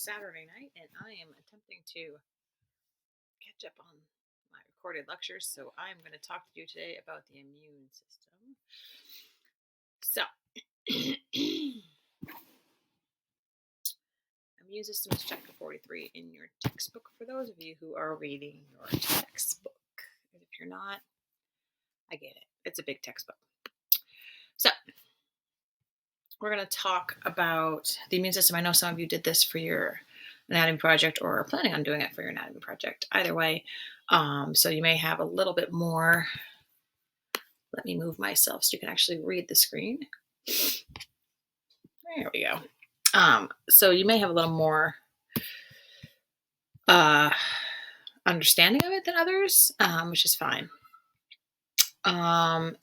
Saturday night, and I am attempting to catch up on my recorded lectures. So I'm going to talk to you today about the immune system. So, immune system is chapter 43 in your textbook for those of you who are reading your textbook. And if you're not, I get it. It's a big textbook. So, we're going to talk about the immune system. I know some of you did this for your anatomy project or are planning on doing it for your anatomy project. Either way, so you may have a little bit more. Let me move myself so you can actually read the screen. There we go. So you may have a little more understanding of it than others, which is fine.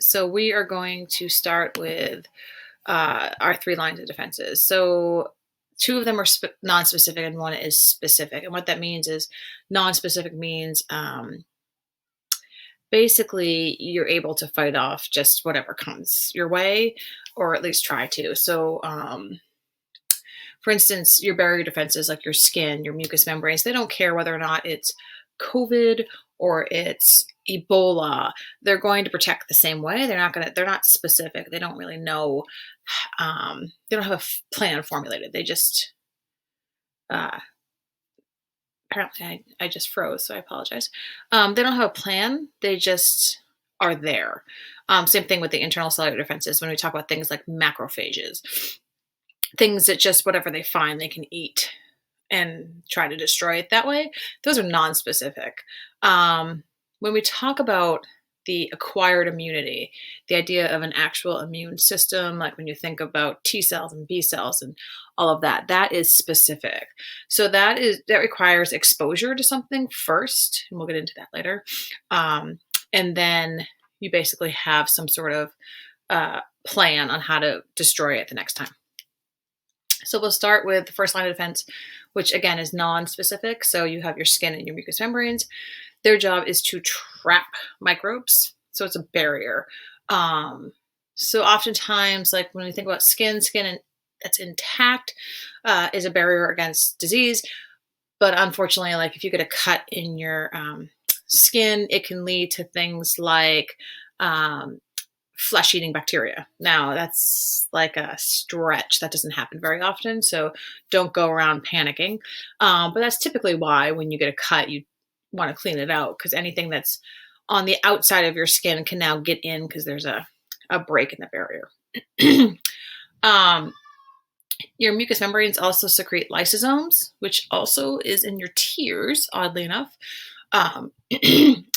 So we are going to start with our 3 lines of defenses. So 2 of them are non-specific and 1 is specific. And what that means is non-specific means basically you're able to fight off just whatever comes your way, or at least try to. So for instance, your barrier defenses like your skin, your mucous membranes, they don't care whether or not it's COVID or it's Ebola. They're going to protect the same way. They're not specific. They don't really know. They don't have a plan formulated. They just, apparently I just froze, so I apologize. They don't have a plan. They just are there. Same thing with the internal cellular defenses. When we talk about things like macrophages, things that just whatever they find, they can eat and try to destroy it that way. Those are non-specific. When we talk about the acquired immunity, the idea of an actual immune system, like when you think about T cells and B cells and all of that, that is specific. So that requires exposure to something first, and we'll get into that later. And then you basically have some sort of plan on how to destroy it the next time. So we'll start with the first line of defense, which again is non-specific. So you have your skin and your mucous membranes. Their job is to trap microbes. So it's a barrier. So oftentimes, like when we think about skin that's intact is a barrier against disease. But unfortunately, like if you get a cut in your skin, it can lead to things like flesh-eating bacteria. Now, that's like a stretch. That doesn't happen very often, so don't go around panicking. But that's typically why when you get a cut, you want to clean it out, because anything that's on the outside of your skin can now get in because there's a break in the barrier. Your mucous membranes also secrete lysosomes, which also is in your tears, oddly enough.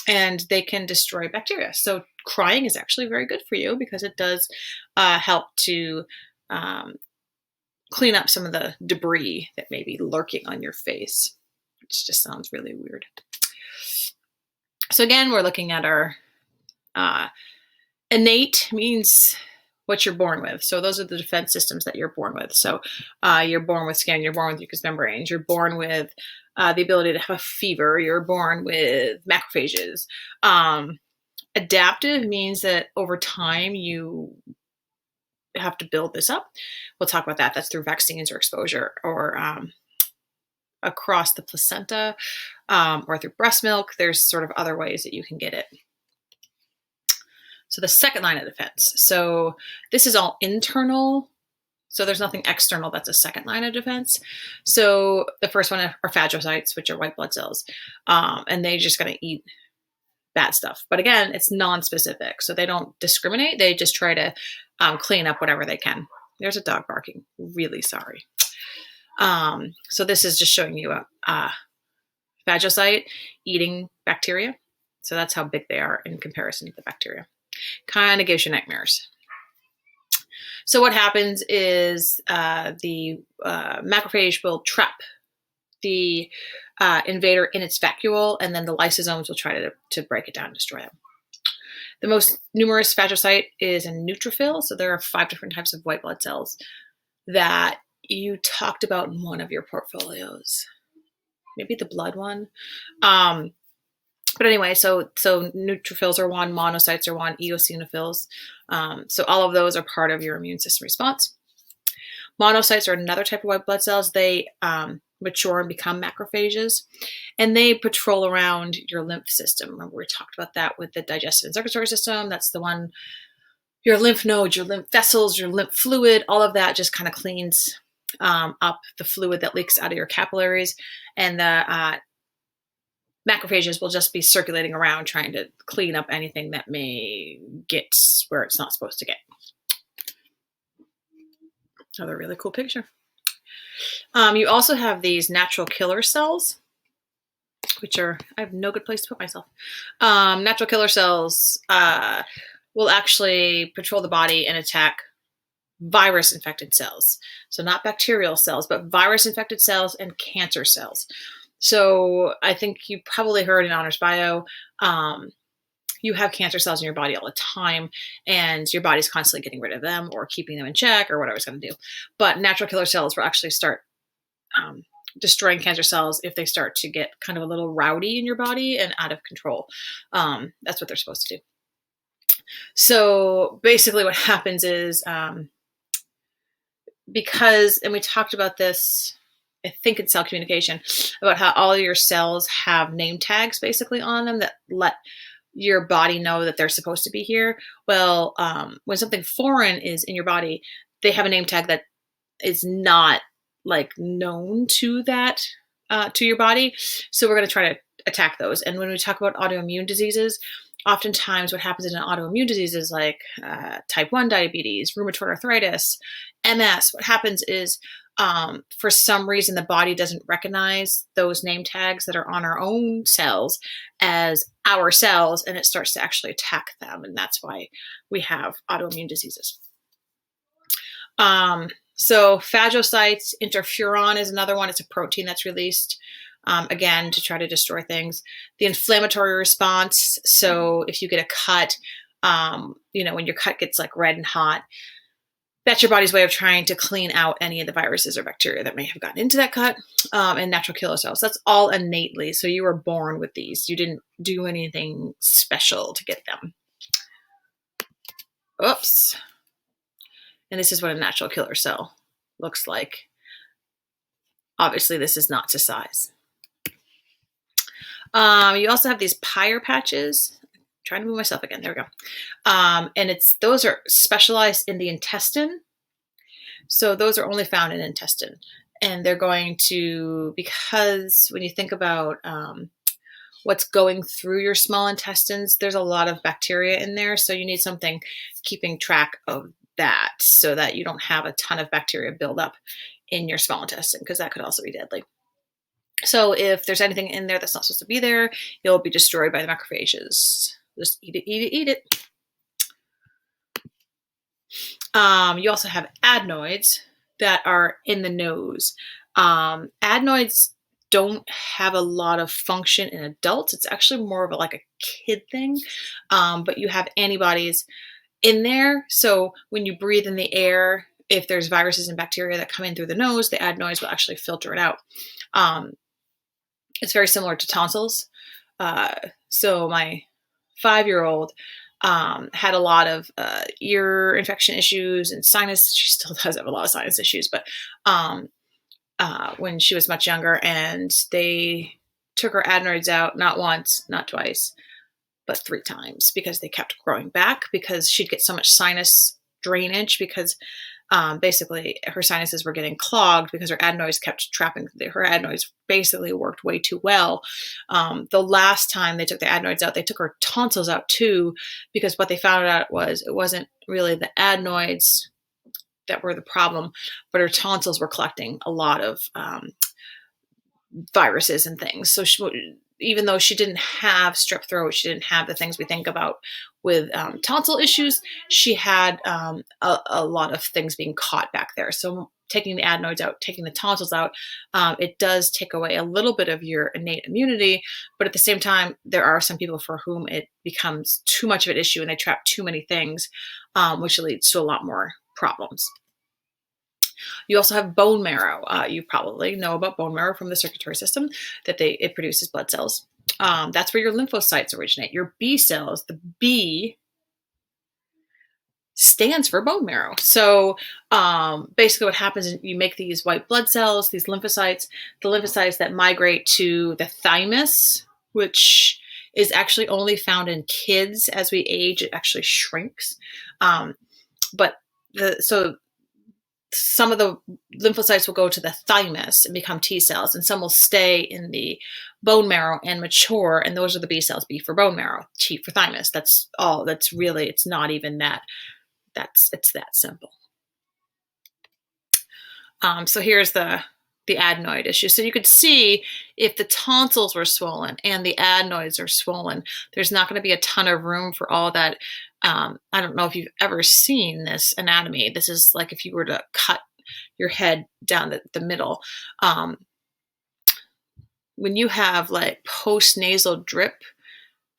And they can destroy bacteria. So crying is actually very good for you because it does help to clean up some of the debris that may be lurking on your face, which just sounds really weird. So again, we're looking at our innate means what you're born with. So those are the defense systems that you're born with. So you're born with skin, you're born with mucous membranes, you're born with the ability to have a fever, you're born with macrophages. Adaptive means that over time you have to build this up. We'll talk about that. That's through vaccines or exposure or across the placenta or through breast milk. There's sort of other ways that you can get it. So the second line of defense. So this is all internal. So there's nothing external. That's a second line of defense. So the first one are phagocytes, which are white blood cells. And they're just going to eat bad stuff. But again, it's non-specific. So they don't discriminate. They just try to clean up whatever they can. There's a dog barking. Really sorry. So this is just showing you a phagocyte eating bacteria. So that's how big they are in comparison to the bacteria. Kind of gives you nightmares. So what happens is the macrophage will trap the invader in its vacuole, and then the lysosomes will try to break it down and destroy them. The most numerous phagocyte is a neutrophil. So there are 5 different types of white blood cells that you talked about in one of your portfolios. Maybe the blood one. But anyway, so neutrophils are one, monocytes are one, eosinophils. So all of those are part of your immune system response. Monocytes are another type of white blood cells. They mature and become macrophages. And they patrol around your lymph system. Remember, we talked about that with the digestive and circulatory system. That's the one, your lymph nodes, your lymph vessels, your lymph fluid, all of that just kind of cleans up the fluid that leaks out of your capillaries. And the macrophages will just be circulating around trying to clean up anything that may get where it's not supposed to get. Another really cool picture. You also have these natural killer cells, which are, I have no good place to put myself. Natural killer cells will actually patrol the body and attack virus-infected cells. So not bacterial cells, but virus-infected cells and cancer cells. So I think you probably heard in Honors Bio, you have cancer cells in your body all the time, and your body's constantly getting rid of them or keeping them in check or whatever it's going to do. But natural killer cells will actually start destroying cancer cells if they start to get kind of a little rowdy in your body and out of control. That's what they're supposed to do. So basically what happens is because, and we talked about this, I think in Cell Communication, about how all your cells have name tags basically on them that let your body know that they're supposed to be here. Well, when something foreign is in your body, they have a name tag that is not like known to that, to your body. So we're going to try to attack those. And when we talk about autoimmune diseases, oftentimes what happens in an autoimmune disease is like type 1 diabetes, rheumatoid arthritis, MS. What happens is for some reason, the body doesn't recognize those name tags that are on our own cells as our cells, and it starts to actually attack them. And that's why we have autoimmune diseases. So phagocytes, interferon is another one. It's a protein that's released, again, to try to destroy things. The inflammatory response. So if you get a cut, when your cut gets like red and hot, that's your body's way of trying to clean out any of the viruses or bacteria that may have gotten into that cut, and natural killer cells. That's all innately. So you were born with these. You didn't do anything special to get them. Oops. And this is what a natural killer cell looks like. Obviously, this is not to size. You also have these Peyer patches. I'm trying to move myself again. There we go. And those are specialized in the intestine. So those are only found in intestine. And they're going to, because when you think about what's going through your small intestines, there's a lot of bacteria in there. So you need something keeping track of that so that you don't have a ton of bacteria build up in your small intestine, because that could also be deadly. So if there's anything in there that's not supposed to be there, it'll be destroyed by the macrophages. Just eat it, eat it, eat it. You also have adenoids that are in the nose. Adenoids don't have a lot of function in adults. It's actually more of like a kid thing, but you have antibodies in there. So when you breathe in the air, if there's viruses and bacteria that come in through the nose, the adenoids will actually filter it out. It's very similar to tonsils. So my 5-year-old had a lot of ear infection issues and sinus. She still does have a lot of sinus issues, but when she was much younger, and they took her adenoids out, not once, not twice, but 3 times, because they kept growing back, because she'd get so much sinus drainage, because basically her sinuses were getting clogged because her adenoids kept trapping. Her adenoids basically worked way too well. The last time they took the adenoids out, they took her tonsils out too, because what they found out was it wasn't really the adenoids that were the problem, but her tonsils were collecting a lot of viruses and things. So even though she didn't have strep throat, she didn't have the things we think about with tonsil issues, she had a lot of things being caught back there. So taking the adenoids out, taking the tonsils out, it does take away a little bit of your innate immunity. But at the same time, there are some people for whom it becomes too much of an issue and they trap too many things, which leads to a lot more problems. You also have bone marrow. You probably know about bone marrow from the circulatory system, that it produces blood cells. That's where your lymphocytes originate. Your B cells, the B stands for bone marrow. So basically what happens is you make these white blood cells, these lymphocytes, the lymphocytes that migrate to the thymus, which is actually only found in kids. As we age, it actually shrinks. But so some of the lymphocytes will go to the thymus and become T cells, and some will stay in the bone marrow and mature, and those are the B cells. B for bone marrow, T for thymus. That's all. That's really, it's not even that. It's that simple. So here's the adenoid issue. So you could see if the tonsils were swollen and the adenoids are swollen, there's not going to be a ton of room for all that. I don't know if you've ever seen this anatomy. This is like if you were to cut your head down the middle. When you have like post-nasal drip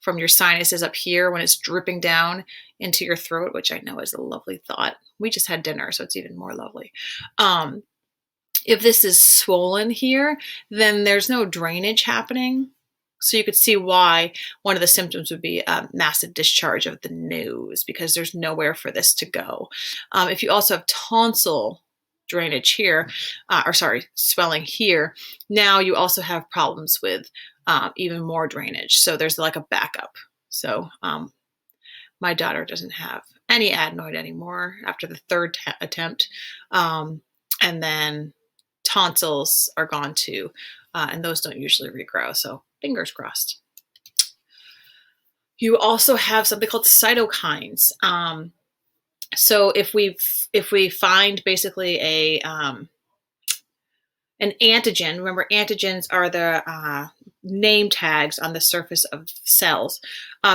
from your sinuses up here, when it's dripping down into your throat, which I know is a lovely thought. We just had dinner, so it's even more lovely. If this is swollen here, then there's no drainage happening. So you could see why one of the symptoms would be a massive discharge of the nose, because there's nowhere for this to go. If you also have tonsil drainage here, swelling here, now you also have problems with even more drainage. So there's like a backup. So my daughter doesn't have any adenoid anymore after the third attempt. And then tonsils are gone too, and those don't usually regrow. So fingers crossed. You also have something called cytokines. So if we find basically an antigen, remember antigens are the name tags on the surface of cells.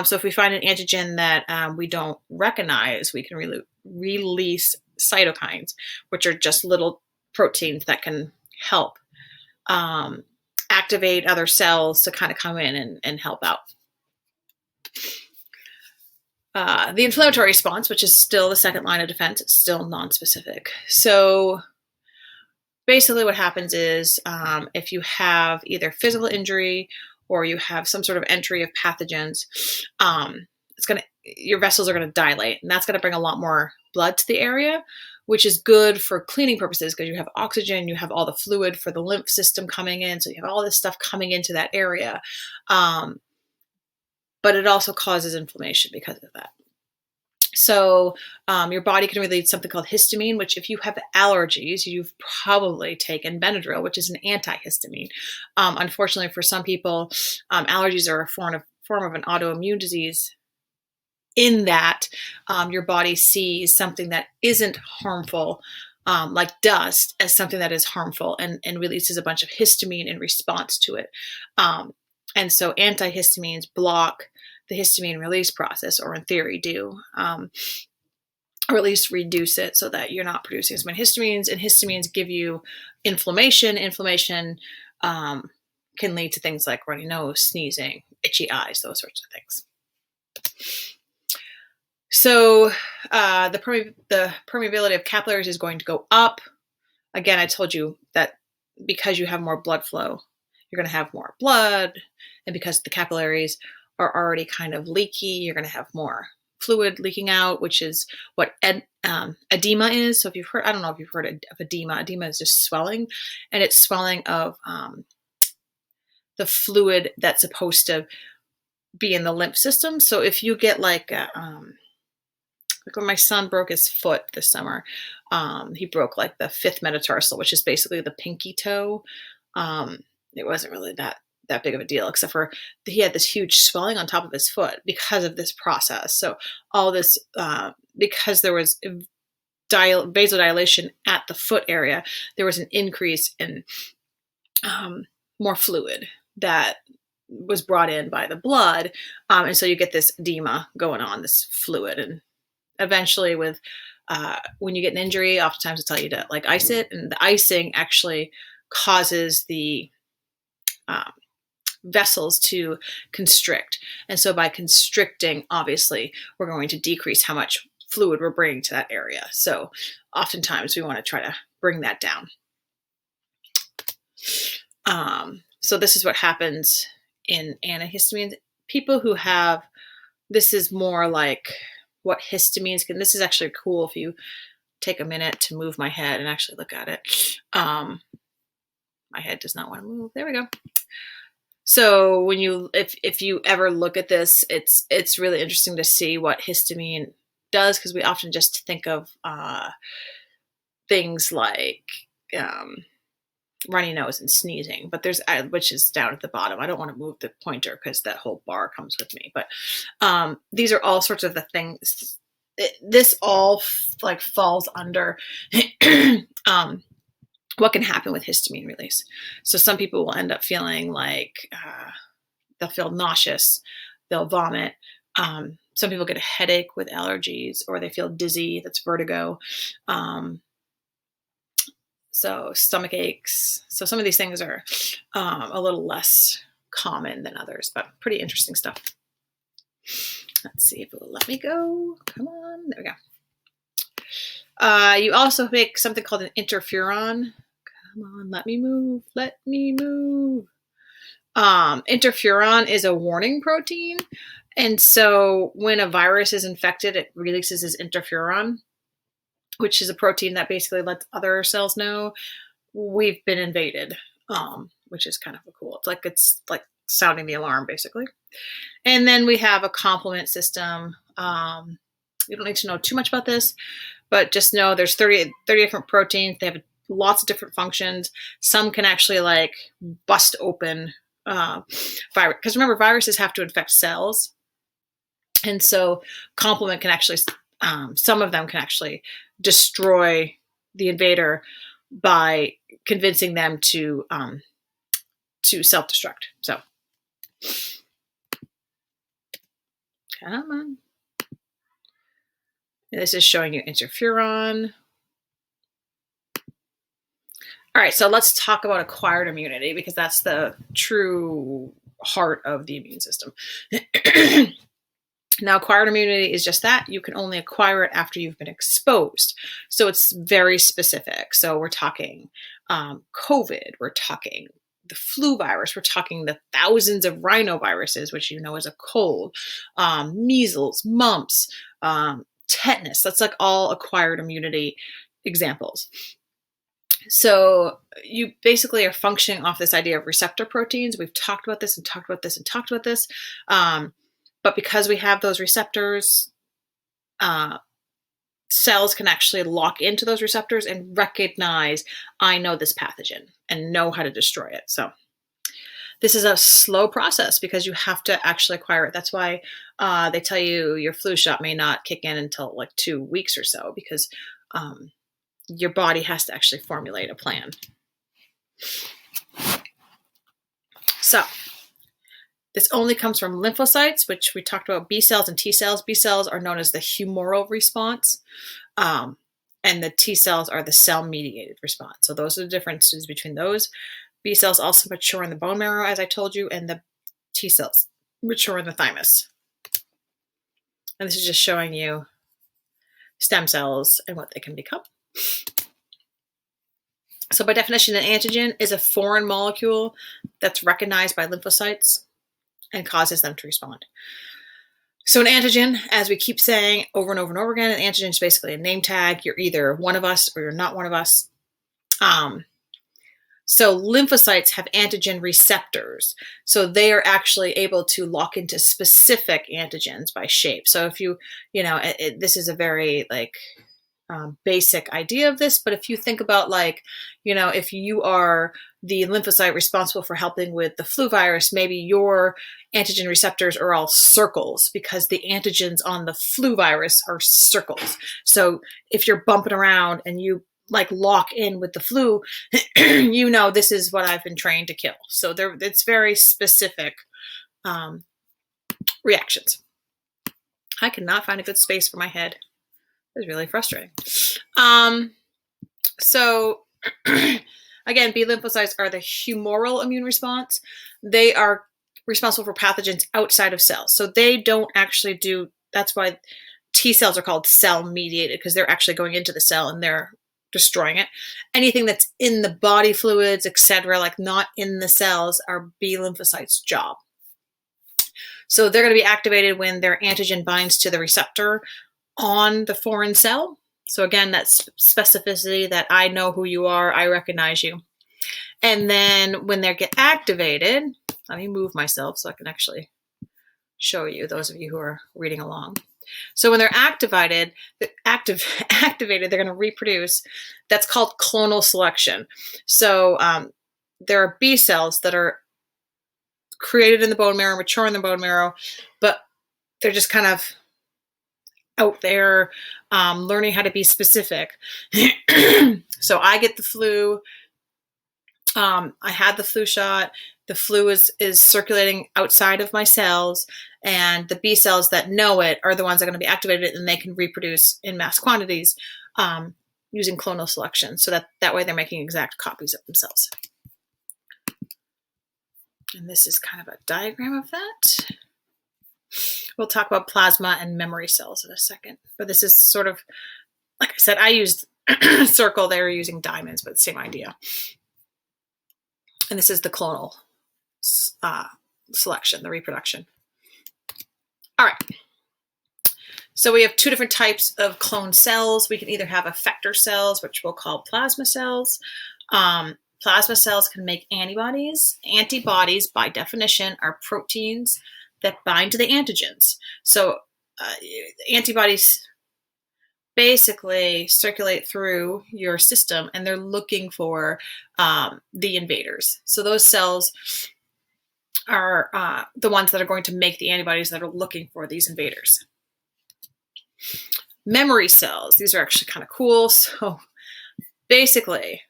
So if we find an antigen that we don't recognize, we can release cytokines, which are just little proteins that can help activate other cells to kind of come in and help out. The inflammatory response, which is still the second line of defense, it's still nonspecific. So basically what happens is if you have either physical injury or you have some sort of entry of pathogens, your vessels are going to dilate, and that's going to bring a lot more blood to the area, which is good for cleaning purposes because you have oxygen, you have all the fluid for the lymph system coming in, so you have all this stuff coming into that area. But it also causes inflammation because of that. So your body can release something called histamine, which if you have allergies, you've probably taken Benadryl, which is an antihistamine. Unfortunately, for some people, allergies are a form of an autoimmune disease, in that your body sees something that isn't harmful, like dust, as something that is harmful, and releases a bunch of histamine in response to it. And so antihistamines block the histamine release process, or in theory do, or at least reduce it so that you're not producing as many histamines. And histamines give you inflammation. Inflammation can lead to things like runny nose, sneezing, itchy eyes, those sorts of things. So the permeability of capillaries is going to go up. Again, I told you that because you have more blood flow, you're going to have more blood. And because the capillaries are already kind of leaky, you're going to have more fluid leaking out, which is what edema is. So if you've heard, I don't know if you've heard of edema. Edema is just swelling, and it's swelling of the fluid that's supposed to be in the lymph system. So if you get like when my son broke his foot this summer, he broke like the fifth metatarsal, which is basically the pinky toe. It wasn't really that big of a deal, except for he had this huge swelling on top of his foot because of this process. So all this, because there was vasodilation at the foot area, there was an increase in more fluid that was brought in by the blood. And so you get this edema going on, this fluid. And eventually with, when you get an injury, oftentimes they tell you to like ice it. And the icing actually causes the vessels to constrict. And so by constricting, obviously, we're going to decrease how much fluid we're bringing to that area. So oftentimes we want to try to bring that down. So this is what happens in antihistamines. People who have, this is more like what histamines can, this is actually cool if you take a minute to move my head and actually look at it. My head does not want to move. There we go. So when you, if you ever look at this, it's really interesting to see what histamine does, because we often just think of things like runny nose and sneezing, but there's, which is down at the bottom. I don't want to move the pointer because that whole bar comes with me, but these are all sorts of the things. This all like falls under what can happen with histamine release. So some people will end up feeling like they'll feel nauseous, they'll vomit. Some people get a headache with allergies, or they feel dizzy, that's vertigo. So stomach aches. So some of these things are a little less common than others, but pretty interesting stuff. Let's see if it will let me go. Come on, there we go. You also make something called an interferon. Come on, let me move. Let me move. Interferon is a warning protein. And so when a virus is infected, it releases this interferon, which is a protein that basically lets other cells know we've been invaded, which is kind of cool. It's like sounding the alarm, basically. And then we have a complement system. You don't need to know too much about this, but just know there's 30 different proteins. They have lots of different functions. Some can actually like bust open virus, because remember, viruses have to infect cells. And so complement can actually, some of them can actually destroy the invader by convincing them to self-destruct. So come on. And this is showing you interferon. All right, so let's talk about acquired immunity, because that's the true heart of the immune system. Now, acquired immunity is just that. You can only acquire it after you've been exposed. So it's very specific. So we're talking COVID, we're talking the flu virus, we're talking the thousands of rhinoviruses, which you know is a cold, measles, mumps, tetanus. That's like all acquired immunity examples. So you basically are functioning off this idea of receptor proteins. We've talked about this and talked about this and talked about this. But because we have those receptors, cells can actually lock into those receptors and recognize, I know this pathogen, and know how to destroy it. So this is a slow process because you have to actually acquire it. That's why they tell you your flu shot may not kick in until like 2 weeks or so, because your body has to actually formulate a plan. So this only comes from lymphocytes, which we talked about B cells and T cells. B cells are known as the humoral response, and the T cells are the cell-mediated response. So those are the differences between those. B cells also mature in the bone marrow, as I told you, and the T cells mature in the thymus. And this is just showing you stem cells and what they can become. So by definition, an antigen is a foreign molecule that's recognized by lymphocytes and causes them to respond. So an antigen, as we keep saying over and over and over again, an antigen is basically a name tag. You're either one of us or you're not one of us. So lymphocytes have antigen receptors. So they are actually able to lock into specific antigens by shape. So if this is a very basic idea of this, but if you think about if you are the lymphocyte responsible for helping with the flu virus, maybe your antigen receptors are all circles because the antigens on the flu virus are circles. So if you're bumping around and you lock in with the flu, this is what I've been trained to kill. So it's very specific reactions. I cannot find a good space for my head. It's really frustrating. So again, B lymphocytes are the humoral immune response. They are responsible for pathogens outside of cells. So they don't actually that's why T cells are called cell mediated, because they're actually going into the cell and they're destroying it. Anything that's in the body fluids, etc., not in the cells, are B lymphocytes' job. So they're going to be activated when their antigen binds to the receptor on the foreign cell. So again, that's specificity that I know who you are, I recognize you. And then when they get activated, let me move myself so I can actually show you, those of you who are reading along. So when they're activated, they're going to reproduce. That's called clonal selection. So there are B cells that are created in the bone marrow, mature in the bone marrow, but they're just kind of out there learning how to be specific. So I get the flu. I had the flu shot. The flu is circulating outside of my cells, and the B cells that know it are the ones that are going to be activated, and they can reproduce in mass quantities using clonal selection. So that way they're making exact copies of themselves. And this is kind of a diagram of that. We'll talk about plasma and memory cells in a second. But this is sort of, like I said, I used circle. They were using diamonds, but the same idea. And this is the clonal selection, the reproduction. All right. So we have two different types of clone cells. We can either have effector cells, which we'll call plasma cells. Plasma cells can make antibodies. Antibodies, by definition, are proteins that bind to the antigens. So antibodies basically circulate through your system, and they're looking for the invaders. So those cells are the ones that are going to make the antibodies that are looking for these invaders. Memory cells, these are actually kind of cool. So basically,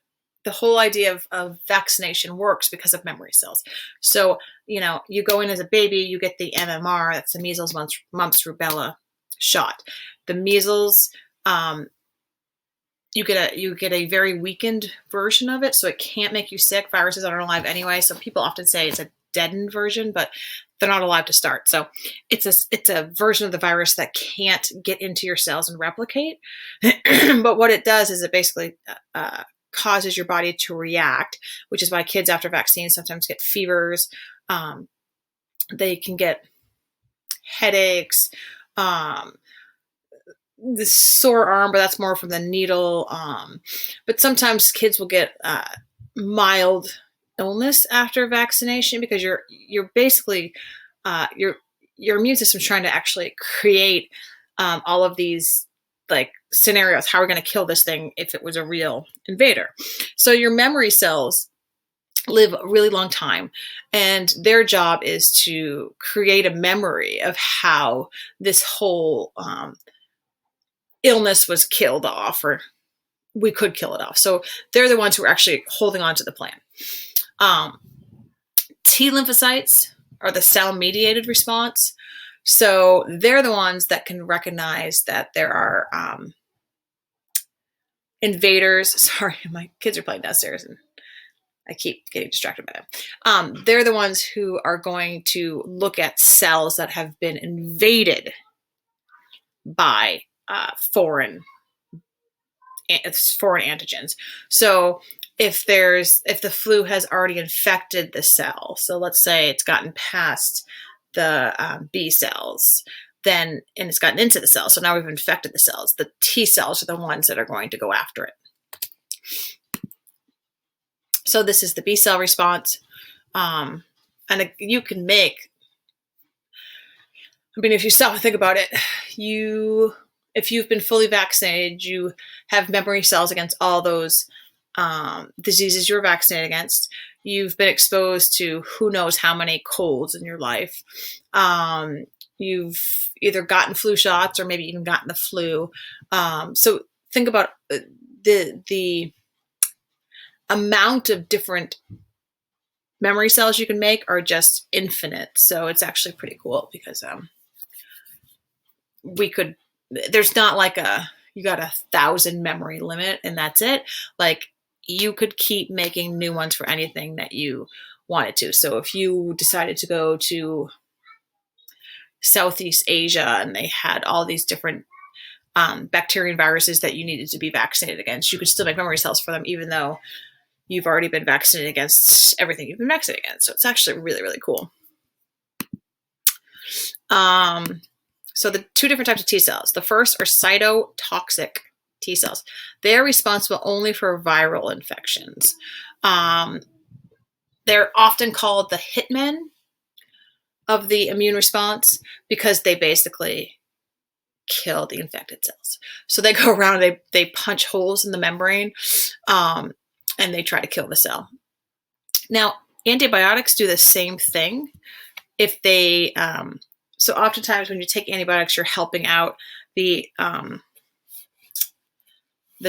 the whole idea of vaccination works because of memory cells. So, you go in as a baby, you get the MMR, that's the measles, mumps, rubella shot. The measles, you get a very weakened version of it, so it can't make you sick. Viruses aren't alive anyway, so people often say it's a deadened version, but they're not alive to start. So it's a version of the virus that can't get into your cells and replicate. But what it does is it basically causes your body to react, which is why kids after vaccines sometimes get fevers. They can get headaches, the sore arm, but that's more from the needle. But sometimes kids will get mild illness after vaccination because you're basically your immune system's trying to actually create all of these scenarios. How are we going to kill this thing if it was a real invader? So your memory cells live a really long time, and their job is to create a memory of how this whole illness was killed off, or we could kill it off. So they're the ones who are actually holding on to the plan. T lymphocytes are the cell-mediated response. So they're the ones that can recognize that there are invaders. Sorry, my kids are playing downstairs and I keep getting distracted by them. They're the ones who are going to look at cells that have been invaded by foreign antigens. So if the flu has already infected the cell, so let's say it's gotten past the B cells, and it's gotten into the cell. So now we've infected the cells. The T cells are the ones that are going to go after it. So this is the B cell response. And you can make, if you stop and think about it, if you've been fully vaccinated, you have memory cells against all those diseases you're vaccinated against. You've been exposed to who knows how many colds in your life. You've either gotten flu shots or maybe even gotten the flu. So think about the amount of different memory cells you can make are just infinite. So it's actually pretty cool because there's not you got 1,000 memory limit and that's it. You could keep making new ones for anything that you wanted to. So if you decided to go to Southeast Asia and they had all these different bacteria and viruses that you needed to be vaccinated against, you could still make memory cells for them, even though you've already been vaccinated against everything you've been vaccinated against. So it's actually really, really cool. So the two different types of T cells. The first are cytotoxic T cells. They're responsible only for viral infections. They're often called the hitmen of the immune response because they basically kill the infected cells. So they go around, they punch holes in the membrane, and they try to kill the cell. Now, antibiotics do the same thing. If they, so oftentimes when you take antibiotics, you're helping out the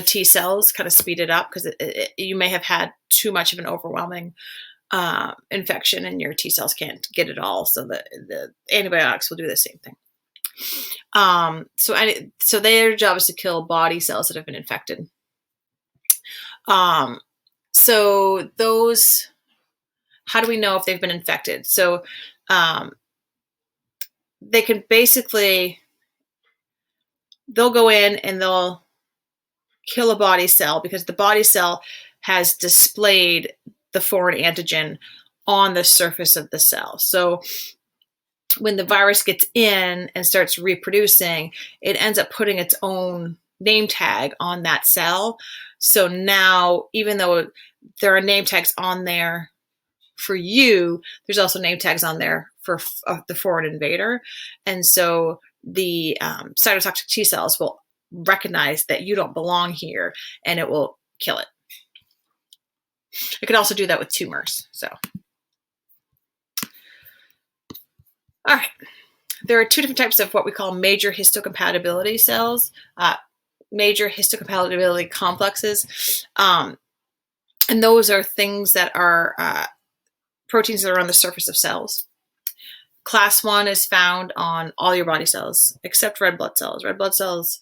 T cells, kind of speed it up, because you may have had too much of an overwhelming infection and your T cells can't get it all. So the antibiotics will do the same thing. So their job is to kill body cells that have been infected. So those, how do we know if they've been infected? So they can basically, they'll go in and they'll kill a body cell because the body cell has displayed the foreign antigen on the surface of the cell. So when the virus gets in and starts reproducing, it ends up putting its own name tag on that cell. So now, even though there are name tags on there for you, there's also name tags on there for the foreign invader. And so the cytotoxic T cells will recognize that you don't belong here and it will kill it. It can also do that with tumors. So, all right. There are two different types of what we call major histocompatibility cells, major histocompatibility complexes. And those are things that are proteins that are on the surface of cells. Class 1 is found on all your body cells except red blood cells. Red blood cells,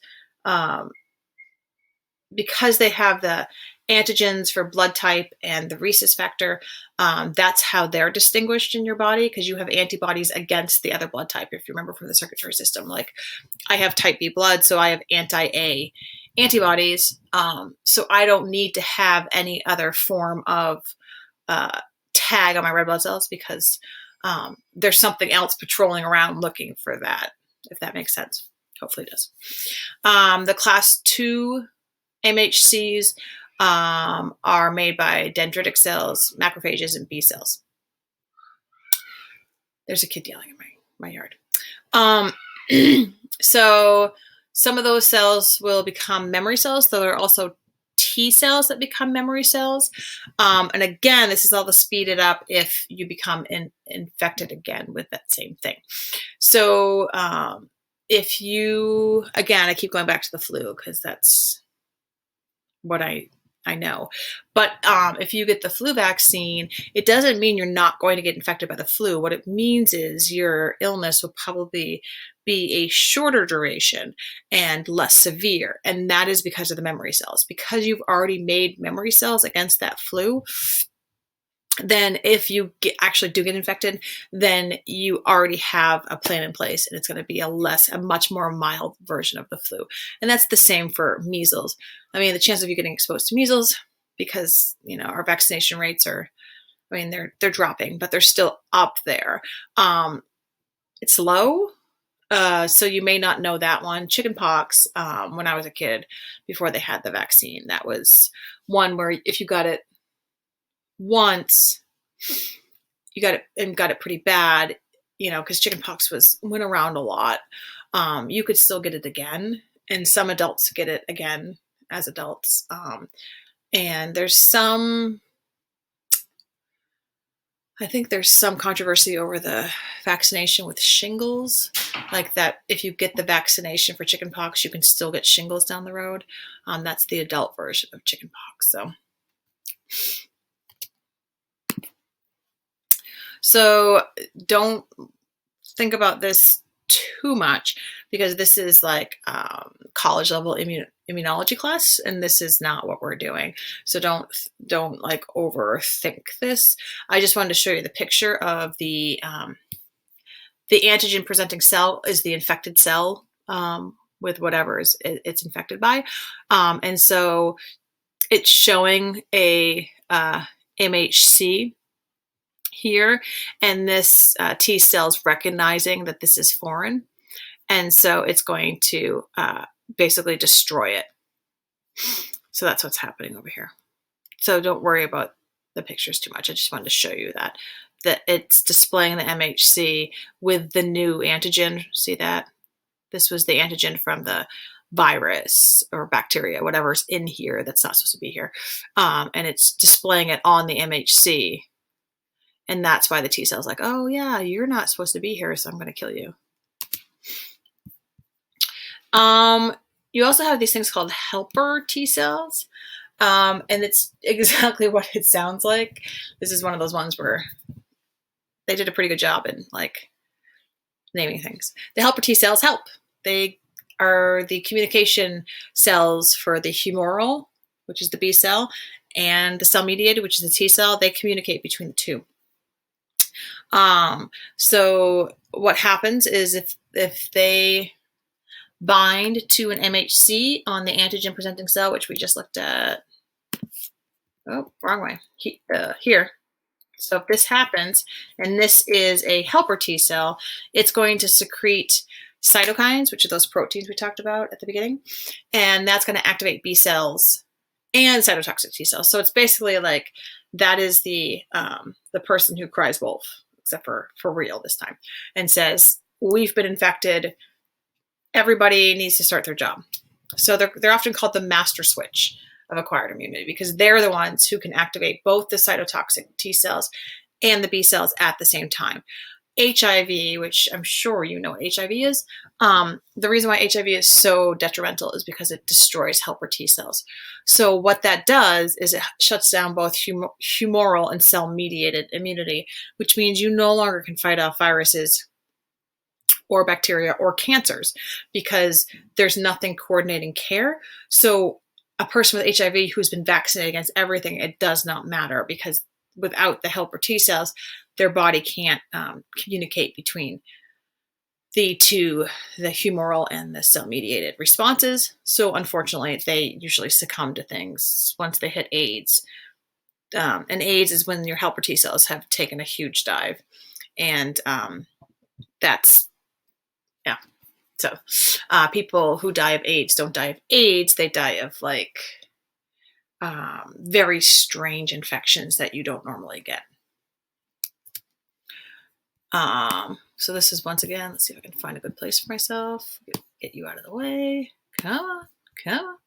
because they have the antigens for blood type and the rhesus factor, that's how they're distinguished in your body, because you have antibodies against the other blood type. If you remember from the circulatory system, like I have type B blood, so I have anti-A antibodies. So I don't need to have any other form of tag on my red blood cells because there's something else patrolling around looking for that, if that makes sense. Hopefully it does. The class 2 MHCs are made by dendritic cells, macrophages, and B cells. There's a kid yelling in my yard. So some of those cells will become memory cells. So there are also T cells that become memory cells. And again, this is all to speed it up if you become infected again with that same thing. So if you, again, I keep going back to the flu because that's what I know. But if you get the flu vaccine, it doesn't mean you're not going to get infected by the flu. What it means is your illness will probably be a shorter duration and less severe. And that is because of the memory cells. Because you've already made memory cells against that flu, then if you actually do get infected, then you already have a plan in place and it's going to be a much more mild version of the flu. And that's the same for measles. I mean, the chance of you getting exposed to measles, because, you know, our vaccination rates are, I mean, they're dropping, but they're still up there. It's low. So you may not know that one. Chickenpox, when I was a kid, before they had the vaccine, that was one where if you got it once, you got it pretty bad, you know, because chickenpox went around a lot. You could still get it again, and some adults get it again as adults. And I think there's some controversy over the vaccination with shingles, like that if you get the vaccination for chickenpox, you can still get shingles down the road. That's the adult version of chickenpox. So don't think about this too much, because this is like college level immunology class, and this is not what we're doing. So don't like overthink this. I just wanted to show you the picture of the antigen presenting cell is the infected cell with whatever it's infected by, and so it's showing a MHC here, and this T cells recognizing that this is foreign, And so it's going to basically destroy it. So that's what's happening over here. So don't worry about the pictures too much. I just wanted to show you that it's displaying the MHC with the new antigen. See that? This was the antigen from the virus or bacteria, whatever's in here that's not supposed to be here. And it's displaying it on the MHC. And that's why the T cell's like, oh yeah, you're not supposed to be here, so I'm going to kill you. You also have these things called helper T cells. And it's exactly what it sounds like. This is one of those ones where they did a pretty good job in like naming things. The helper T cells help. They are the communication cells for the humoral, which is the B cell, and the cell mediated, which is the T cell. They communicate between the two. So what happens is if they bind to an MHC on the antigen presenting cell, which we just looked at, oh, wrong way, here. So if this happens, and this is a helper T cell, it's going to secrete cytokines, which are those proteins we talked about at the beginning, and that's going to activate B cells and cytotoxic T cells. So it's basically like that is the person who cries wolf, except for real this time, and says, we've been infected, everybody needs to start their job. So they're often called the master switch of acquired immunity because they're the ones who can activate both the cytotoxic T cells and the B cells at the same time. HIV, which I'm sure you know what HIV is, the reason why HIV is so detrimental is because it destroys helper T cells. So what that does is it shuts down both humoral and cell-mediated immunity, which means you no longer can fight off viruses or bacteria or cancers because there's nothing coordinating care. So a person with HIV who's been vaccinated against everything, it does not matter because without the helper T cells, their body can't communicate between the two, the humoral and the cell-mediated responses. So unfortunately, they usually succumb to things once they hit AIDS. And AIDS is when your helper T cells have taken a huge dive. And that's, yeah. So people who die of AIDS don't die of AIDS. They die of like very strange infections that you don't normally get. So this is once again, let's see if I can find a good place for myself. Get you out of the way. Come on. All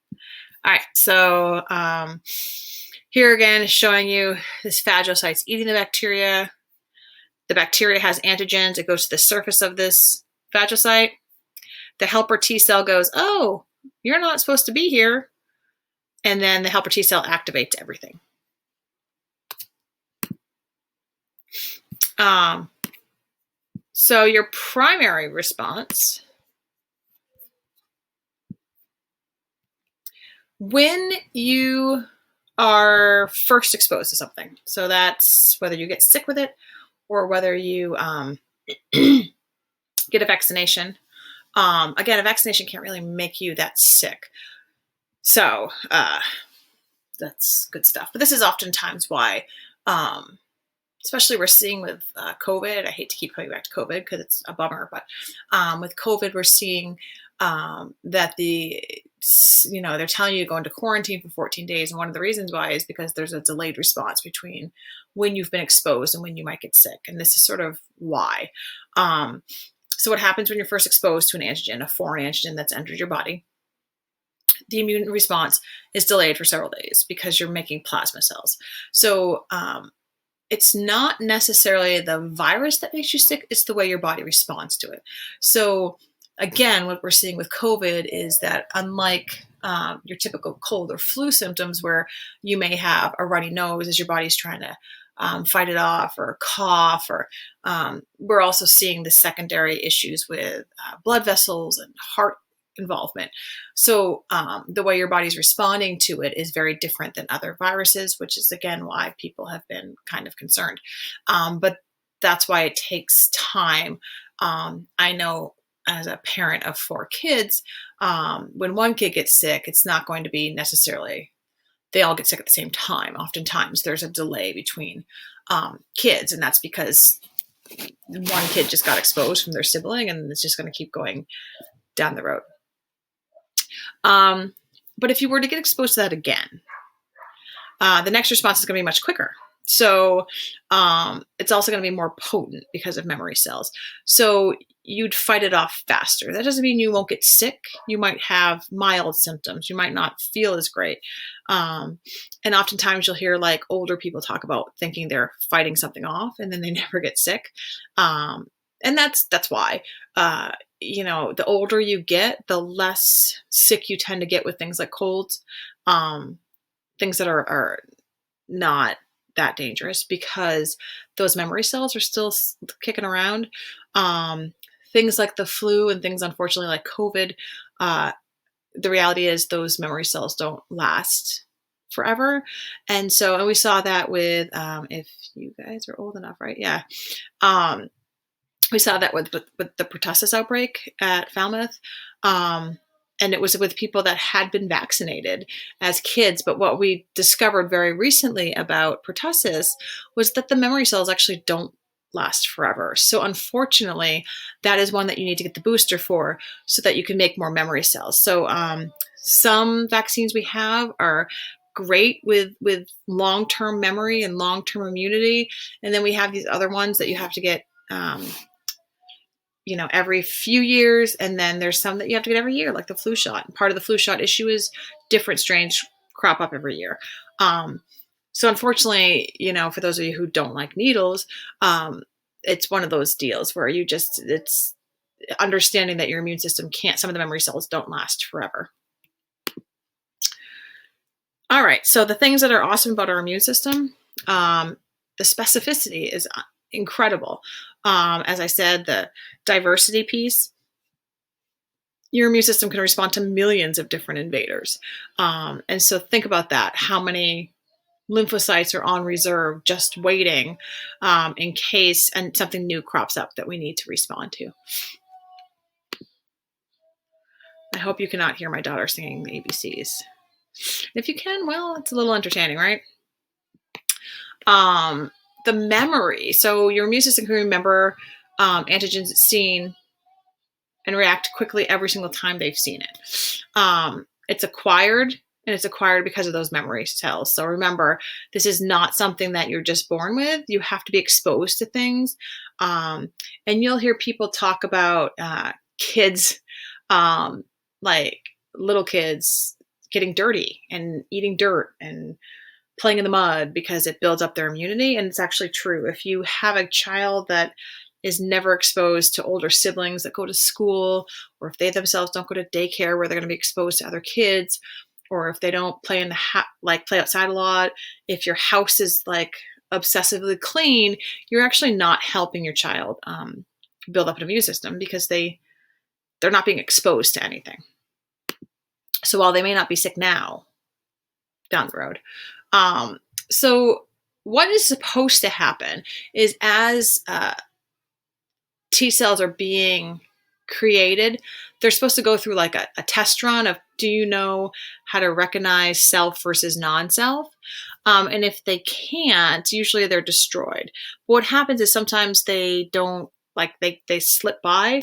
right. So here again is showing you this phagocytes eating the bacteria. The bacteria has antigens. It goes to the surface of this phagocyte. The helper T cell goes, oh, you're not supposed to be here. And then the helper T cell activates everything. So your primary response, when you are first exposed to something, so that's whether you get sick with it or whether you get a vaccination. Again, a vaccination can't really make you that sick. So that's good stuff. But this is oftentimes why, especially we're seeing with COVID, I hate to keep coming back to COVID because it's a bummer, but with COVID, we're seeing that they're telling you to go into quarantine for 14 days. And one of the reasons why is because there's a delayed response between when you've been exposed and when you might get sick. And this is sort of why. So what happens when you're first exposed to an antigen, a foreign antigen that's entered your body? The immune response is delayed for several days because you're making plasma cells. So it's not necessarily the virus that makes you sick, it's the way your body responds to it. So again, what we're seeing with COVID is that unlike your typical cold or flu symptoms where you may have a runny nose as your body's trying to fight it off, or cough, or we're also seeing the secondary issues with blood vessels and heart involvement. So the way your body's responding to it is very different than other viruses, which is again why people have been kind of concerned. But that's why it takes time. I know as a parent of 4 kids, when one kid gets sick, it's not going to be necessarily they all get sick at the same time. Oftentimes there's a delay between kids, and that's because one kid just got exposed from their sibling, and it's just going to keep going down the road. But if you were to get exposed to that again, the next response is going to be much quicker. So it's also going to be more potent because of memory cells. So you'd fight it off faster. That doesn't mean you won't get sick. You might have mild symptoms. You might not feel as great. And oftentimes you'll hear like older people talk about thinking they're fighting something off and then they never get sick. And that's why. The older you get, the less sick you tend to get with things like colds, things that are not that dangerous because those memory cells are still kicking around. Things like the flu and things, unfortunately, like COVID, the reality is those memory cells don't last forever. And we saw that with, if you guys are old enough, right? Yeah. We saw that with the pertussis outbreak at Falmouth. And it was with people that had been vaccinated as kids. But what we discovered very recently about pertussis was that the memory cells actually don't last forever. So unfortunately, that is one that you need to get the booster for so that you can make more memory cells. So some vaccines we have are great with long-term memory and long-term immunity. And then we have these other ones that you have to get every few years. And then there's some that you have to get every year, like the flu shot. And part of the flu shot issue is different strains crop up every year. So unfortunately, for those of you who don't like needles, it's one of those deals where it's understanding that your immune system some of the memory cells don't last forever. All right. So the things that are awesome about our immune system, the specificity is incredible. As I said, the diversity piece, your immune system can respond to millions of different invaders. And so think about that. How many lymphocytes are on reserve just waiting in case and something new crops up that we need to respond to. I hope you cannot hear my daughter singing the ABCs. If you can, well, it's a little entertaining, right? The memory. So your immune system can remember antigens it's seen and react quickly every single time they've seen it. It's acquired, and it's acquired because of those memory cells. So remember, this is not something that you're just born with. You have to be exposed to things. And you'll hear people talk about kids, like little kids getting dirty and eating dirt and playing in the mud because it builds up their immunity. And it's actually true. If you have a child that is never exposed to older siblings that go to school, or if they themselves don't go to daycare where they're going to be exposed to other kids, or if they don't play play outside a lot, if your house is like obsessively clean, you're actually not helping your child build up an immune system because they're not being exposed to anything. So while they may not be sick now, down the road. So what is supposed to happen is as T cells are being created, they're supposed to go through like a test run of, do you know how to recognize self versus non-self? And if they can't, usually they're destroyed. What happens is sometimes they don't, they slip by.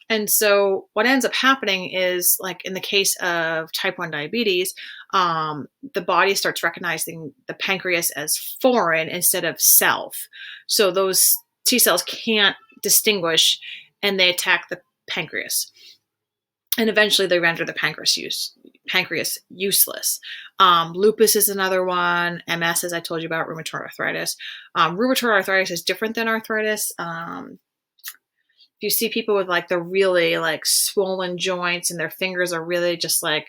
And so what ends up happening is, like in the case of type 1 diabetes, the body starts recognizing the pancreas as foreign instead of self. So those T cells can't distinguish and they attack the pancreas. And eventually they render the pancreas useless. Lupus is another one. MS, as I told you about, rheumatoid arthritis. Rheumatoid arthritis is different than arthritis. You see people with like the really like swollen joints and their fingers are really just like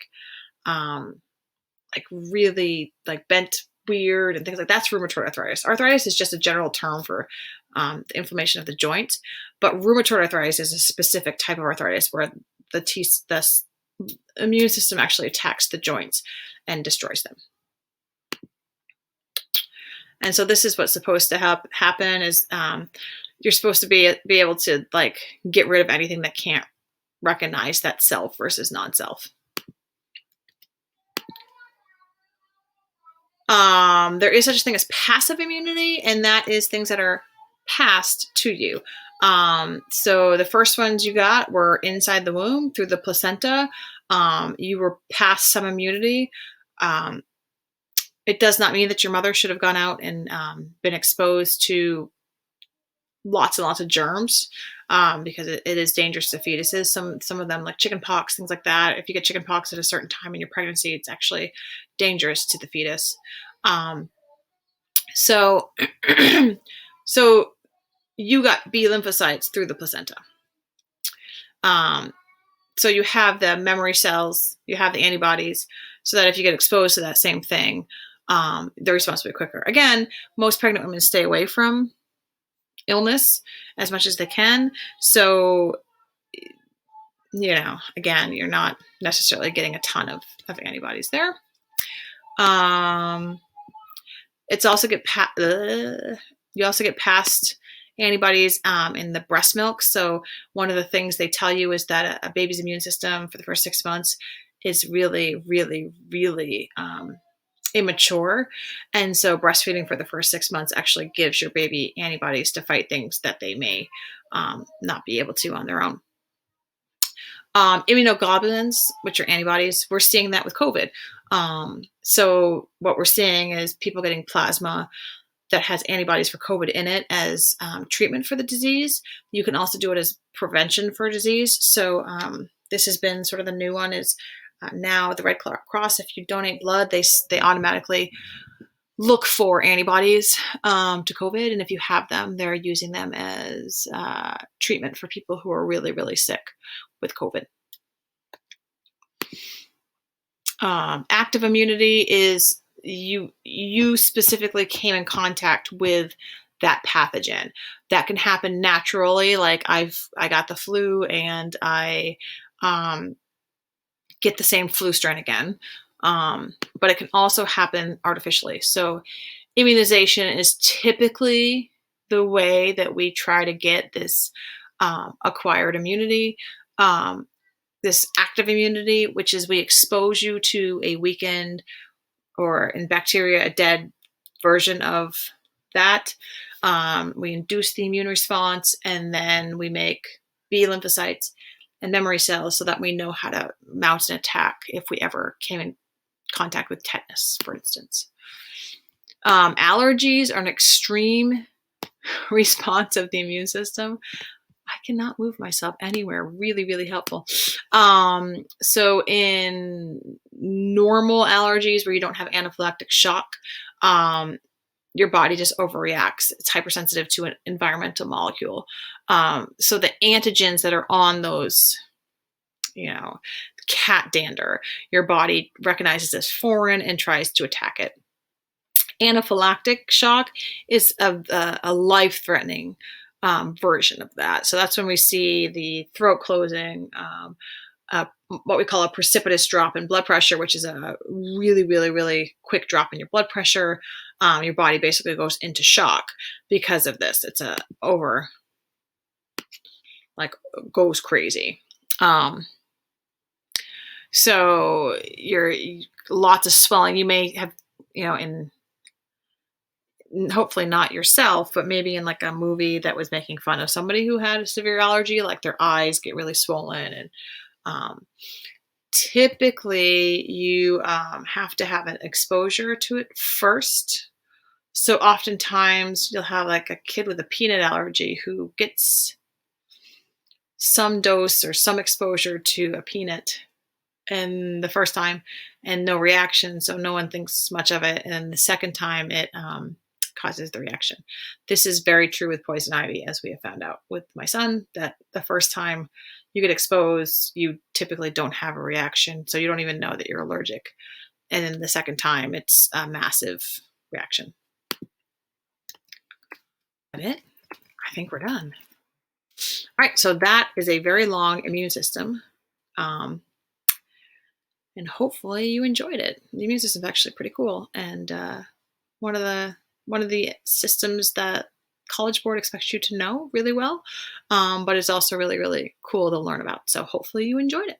really like bent weird and things like that. That's rheumatoid arthritis. Arthritis is just a general term for the inflammation of the joints, but rheumatoid arthritis is a specific type of arthritis where the immune system actually attacks the joints and destroys them. And so this is what's supposed to happen is you're supposed to be able to like get rid of anything that can't recognize that self versus non-self. There is such a thing as passive immunity, and that is things that are passed to you. So the first ones you got were inside the womb through the placenta. You were past some immunity. Um, it does not mean that your mother should have gone out and been exposed to lots and lots of germs, because it is dangerous to fetuses. Some of them, like chicken pox, things like that. If you get chicken pox at a certain time in your pregnancy, it's actually dangerous to the fetus. Um, so, so you got B lymphocytes through the placenta. So you have the memory cells, you have the antibodies, so that if you get exposed to that same thing, the response will be quicker. Again, most pregnant women stay away from illness as much as they can. So, again, you're not necessarily getting a ton of antibodies there. It's also you also get past antibodies in the breast milk. So one of the things they tell you is that a baby's immune system for the first 6 months is really, really, really immature. And so breastfeeding for the first 6 months actually gives your baby antibodies to fight things that they may not be able to on their own. Immunoglobulins, which are antibodies, we're seeing that with COVID. So what we're seeing is people getting plasma that has antibodies for COVID in it as treatment for the disease. You can also do it as prevention for disease. So this has been sort of the new one is now the Red Cross, if you donate blood, they automatically look for antibodies to COVID. And if you have them, they're using them as treatment for people who are really, really sick with COVID. Active immunity is you specifically came in contact with that pathogen. That can happen naturally, like I got the flu and I get the same flu strain again. But it can also happen artificially. So immunization is typically the way that we try to get this acquired immunity. This active immunity, which is we expose you to a weakened or in bacteria, a dead version of that. We induce the immune response, and then we make B lymphocytes and memory cells so that we know how to mount an attack if we ever came in contact with tetanus, for instance. Allergies are an extreme response of the immune system. I cannot move myself anywhere. Really, really helpful. So in normal allergies where you don't have anaphylactic shock, your body just overreacts. It's hypersensitive to an environmental molecule. So the antigens that are on those, cat dander, your body recognizes as foreign and tries to attack it. Anaphylactic shock is a life-threatening version of that. So that's when we see the throat closing, what we call a precipitous drop in blood pressure, which is a really, really, really quick drop in your blood pressure. Your body basically goes into shock because of this. It's goes crazy. So you're lots of swelling. You may have, hopefully not yourself, but maybe in like a movie that was making fun of somebody who had a severe allergy, like their eyes get really swollen. And typically you have to have an exposure to it first. So oftentimes you'll have like a kid with a peanut allergy who gets some dose or some exposure to a peanut and the first time and no reaction. So no one thinks much of it. And the second time it causes the reaction. This is very true with poison ivy, as we have found out with my son, that the first time you get exposed, you typically don't have a reaction. So you don't even know that you're allergic. And then the second time, it's a massive reaction. That it? I think we're done. All right, so that is a very long immune system. And hopefully you enjoyed it. The immune system is actually pretty cool. And one of the systems that College Board expects you to know really well, but it's also really, really cool to learn about. So hopefully you enjoyed it.